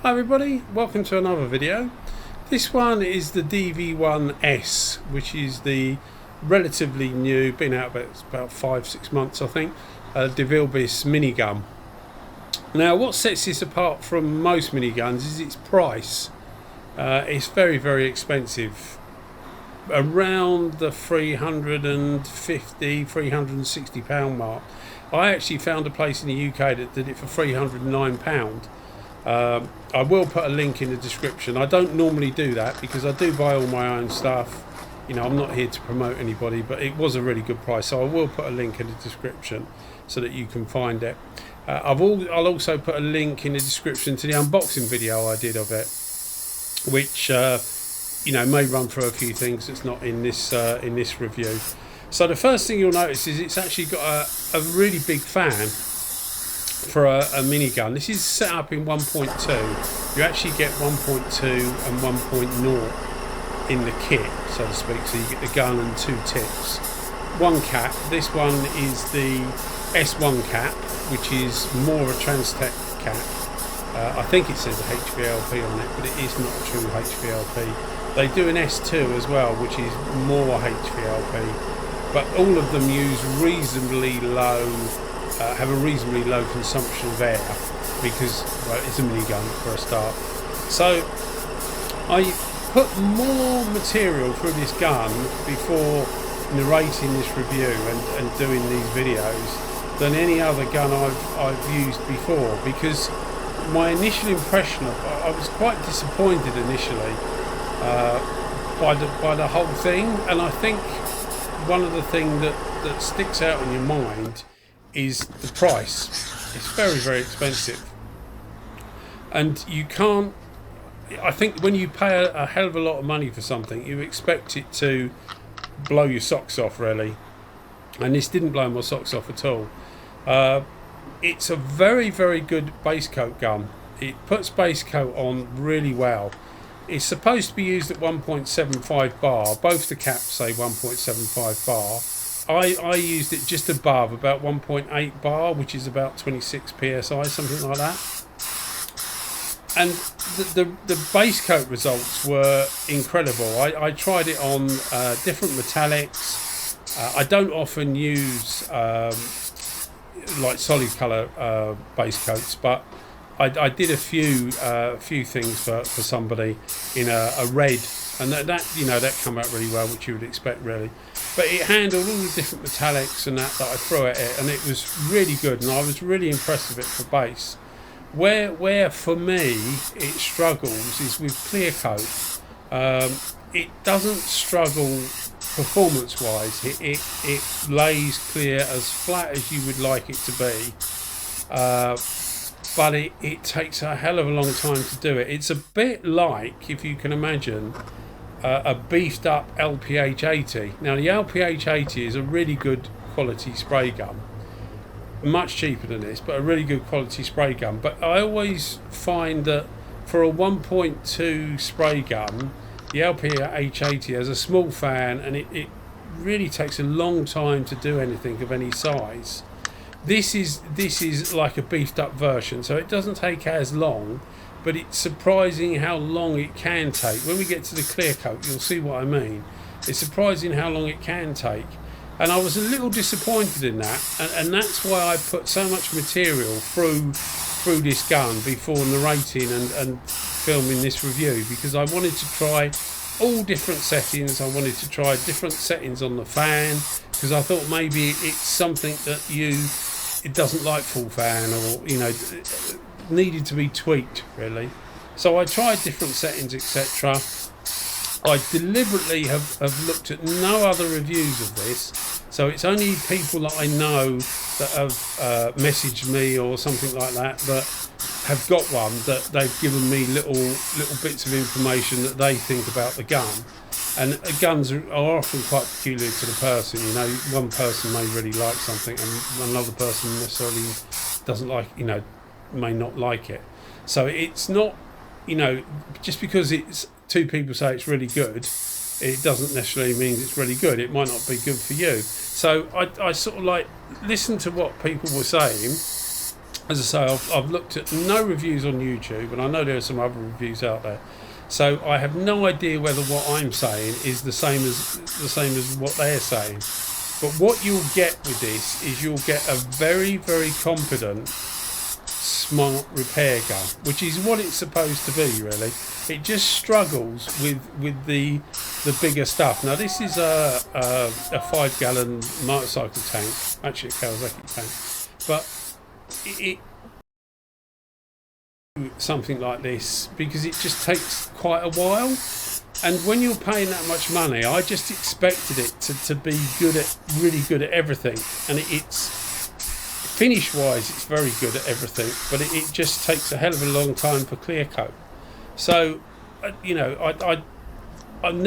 Hi everybody, welcome to another video. This one is the DV1s, which is the relatively new, been out about 5-6 months I think, Devilbiss minigun. Now what sets this apart from most miniguns is its price. It's very expensive, around the £350–360 mark. I actually found a place in the UK that did it for £309. I will put a link in the description. I don't normally do that because I do buy all my own stuff. You know, I'm not here to promote anybody, but it was a really good price, so I will put a link in the description so that you can find it. I'll also put a link in the description to the unboxing video I did of it, which you know, may run through a few things that's not in this review. So the first thing you'll notice is it's actually got a really big fan for a minigun. This is set up in 1.2. You actually get 1.2 and 1.0 in the kit, so to speak. So you get the gun and two tips. One cap. This one is the S1 cap, which is more of a Transtech cap. I think it says a HVLP on it, but it is not a true HVLP. They do an S2 as well, which is more HVLP, but all of them use reasonably low, have a reasonably low consumption of air because, well, it's a minigun for a start. So I put more material through this gun before narrating this review and doing these videos than any other gun I've used before, because my initial impression of, I was quite disappointed initially by the whole thing, and I think one of the things that sticks out in your mind is the price. It's very expensive, and you can't, I think when you pay a hell of a lot of money for something, you expect it to blow your socks off, really, and this didn't blow my socks off at all. It's a very good Basecoat gun. It puts Basecoat on really well. It's supposed to be used at 1.75 bar. Both the caps say 1.75 bar. I used it just above, about 1.8 bar, which is about 26 psi, something like that. And the Basecoat results were incredible. I tried it on different metallics. I don't often use like solid colour base coats, but I did a few things for somebody in a red, and that you know, that come out really well, which you would expect really. But it handled all the different metallics and that I threw at it, and it was really good, and I was really impressed with it for base. Where for me it struggles is with Clearcoat. It doesn't struggle performance wise. It lays clear as flat as you would like it to be, but it takes a hell of a long time to do it. It's a bit like, if you can imagine, a beefed up LPH-80. Now the LPH-80 is a really good quality spray gun, much cheaper than this, but a really good quality spray gun. But I always find that for a 1.2 spray gun, the LPH-80 has a small fan, and it really takes a long time to do anything of any size. This is like a beefed up version, so it doesn't take as long, but it's surprising how long it can take. When we get to the Clearcoat, you'll see what I mean. It's surprising how long it can take, and I was a little disappointed in that, and that's why I put so much material through this gun before narrating and filming this review, because I wanted to try all different settings. I wanted to try different settings on the fan, because I thought maybe it's something that it doesn't like full fan, or you know, needed to be tweaked really. So I tried different settings, etc. I deliberately have looked at no other reviews of this, so it's only people that I know that have messaged me or something like that have got one, that they've given me little bits of information that they think about the gun. And guns are often quite peculiar to the person. You know, one person may really like something and another person necessarily doesn't like, you know, may not like it. So it's not, you know, just because it's two people say it's really good, it doesn't necessarily mean it's really good. It might not be good for you. So I sort of like listened to what people were saying, as I say, I've looked at no reviews on YouTube, and I know there are some other reviews out there. So I have no idea whether what I'm saying is the same as what they're saying. But what you'll get with this is you'll get a very, very confident, smart repair gun, which is what it's supposed to be, really. It just struggles with the bigger stuff. Now this is a 5-gallon motorcycle tank, actually a Kawasaki tank, but it something like this because it just takes quite a while. And when you're paying that much money, I just expected it to be really good at everything. And it's finish wise, it's very good at everything, but it just takes a hell of a long time for Clearcoat. So, you know, I'm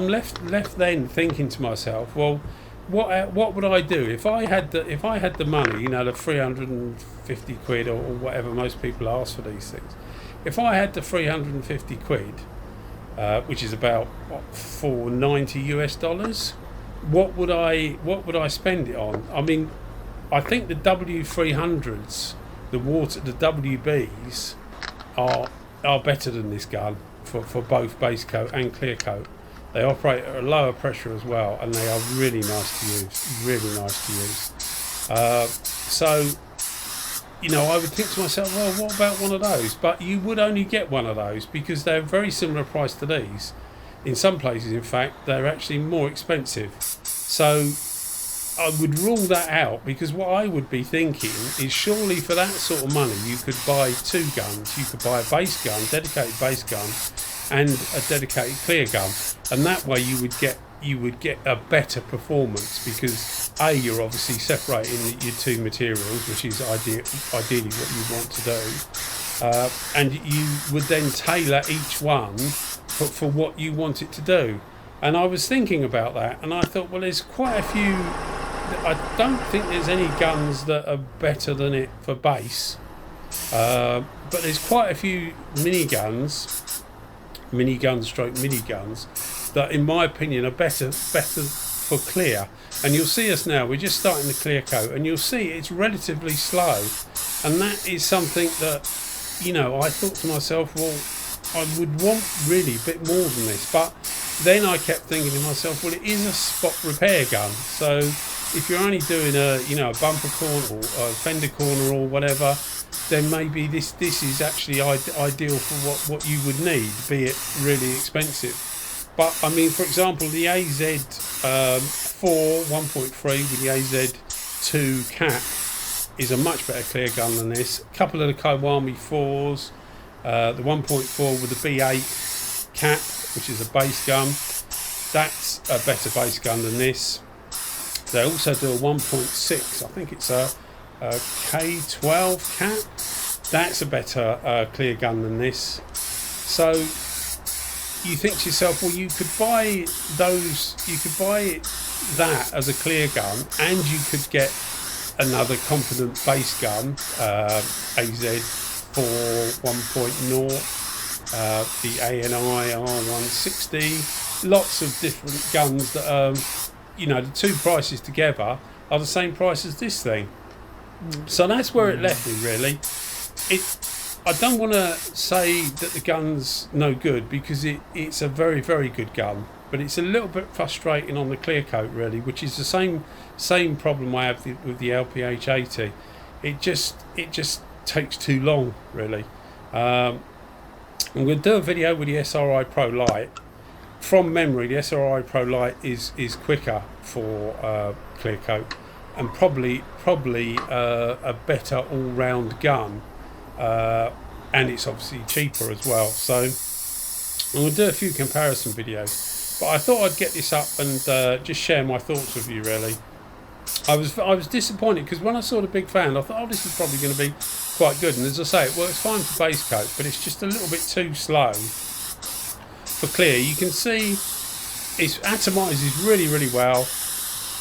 left then thinking to myself, well, what would I do if I had the money, you know, the 350 quid or whatever most people ask for these things. If I had the 350 quid, which is about $490 US, what would I spend it on? I mean, I think the W300s, the WBs are better than this gun for both Basecoat and Clearcoat. They operate at a lower pressure as well, and they are really nice to use. So, you know, I would think to myself, well, what about one of those? But you would only get one of those because they're very similar price to these. In some places, in fact, they're actually more expensive. So I would rule that out, because what I would be thinking is surely for that sort of money you could buy two guns. You could buy a base gun, dedicated base gun, and a dedicated clear gun, and that way you would get a better performance, because you're obviously separating your two materials, which is ideally what you want to do, and you would then tailor each one for what you want it to do. And I was thinking about that, and I thought, well, there's quite a few. I don't think there's any guns that are better than it for base, but there's quite a few miniguns that in my opinion are better for clear. And you'll see us now, we're just starting the Clearcoat, and you'll see it's relatively slow, and that is something that, you know, I thought to myself, well, I would want really a bit more than this. But then I kept thinking to myself, well, it is a spot repair gun, so if you're only doing a bumper corner or a fender corner or whatever, then maybe this is actually ideal for what you would need, be it really expensive. But I mean, for example, the AZ4 1.3 with the AZ2 cap is a much better clear gun than this. A couple of the Kiwami 4s, the 1.4 with the B8 cap, which is a base gun, that's a better base gun than this. They also do a 1.6, I think it's a K12 cap. That's a better clear gun than this. So you think to yourself, well, you could buy that as a clear gun, and you could get another confident base gun, AZ4 1.0, the ANI R160, lots of different guns that you know, the two prices together are the same price as this thing. So that's where it left me, really. I don't want to say that the gun's no good, because it's a very, very good gun, but it's a little bit frustrating on the Clearcoat, really, which is the same problem I have with the LPH80. It just takes too long, really. I'm going to do a video with the SRI Pro Lite. From memory, the SRI Pro Lite is quicker for Clearcoat, and probably a better all-round gun, and it's obviously cheaper as well. So I'm going to do a few comparison videos, but I thought I'd get this up and just share my thoughts with you, really. I was disappointed, because when I saw the big fan, I thought, oh, this is probably going to be quite good, and as I say, it works fine for Basecoat, but it's just a little bit too slow for clear. You can see it atomizes really, really well.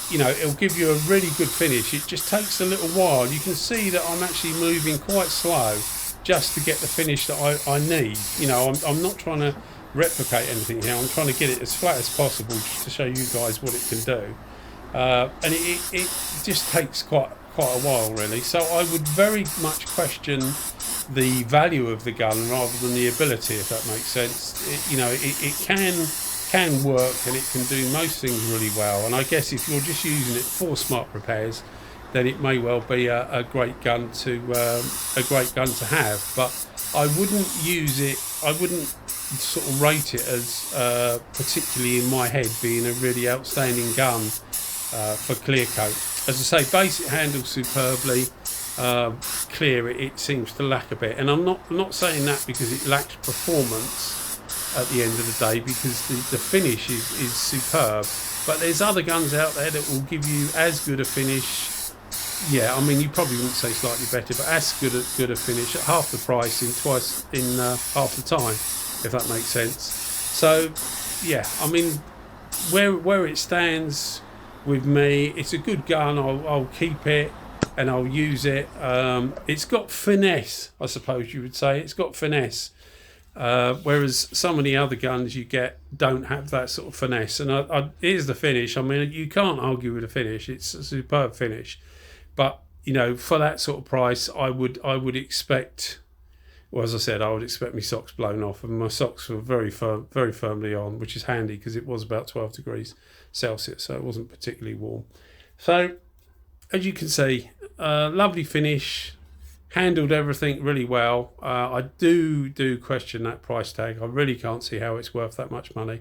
You know, it'll give you a really good finish. It just takes a little while. You can see that I'm actually moving quite slow just to get the finish that I need. You know, I'm not trying to replicate anything here. I'm trying to get it as flat as possible, just to show you guys what it can do. And it just takes quite quite a while really. So I would very much question the value of the gun rather than the ability, if that makes sense. It can work and it can do most things really well, and I guess if you're just using it for smart repairs, then it may well be a great gun to have. But I wouldn't use it. I wouldn't sort of rate it as particularly in my head being a really outstanding gun for Clearcoat. As I say, basic handles superbly. Clear it seems to lack a bit, and I'm not saying that because it lacks performance at the end of the day, because the finish is superb. But there's other guns out there that will give you as good a finish. Yeah, I mean, you probably wouldn't say slightly better, but as good a finish at half the price in half the time, if that makes sense. So yeah, I mean, where it stands with me, it's a good gun. I'll keep it and I'll use it. It's got finesse, I suppose you would say. It's got finesse, whereas some of the other guns you get don't have that sort of finesse. And here's the finish. I mean, you can't argue with the finish. It's a superb finish. But for that sort of price, I would expect. Well, as I said, I would expect my socks blown off, and my socks were very firmly on, which is handy because it was about 12 degrees Celsius, so it wasn't particularly warm. So, as you can see, lovely finish, handled everything really well. I do question that price tag. I really can't see how it's worth that much money.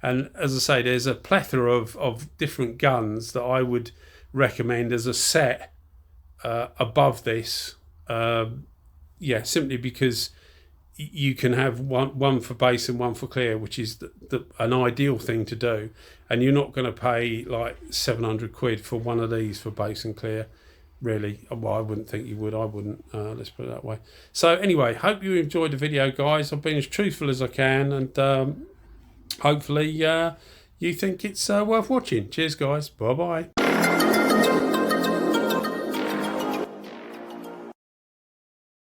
And as I say, there's a plethora of different guns that I would recommend as a set above this. Simply because you can have one for base and one for clear, which is an ideal thing to do, and you're not going to pay like 700 quid for one of these for base and clear, really. Well, I wouldn't think you would. I wouldn't. Let's put it that way. So anyway, hope you enjoyed the video, guys. I've been as truthful as I can, and hopefully you think it's worth watching. Cheers, guys. Bye bye.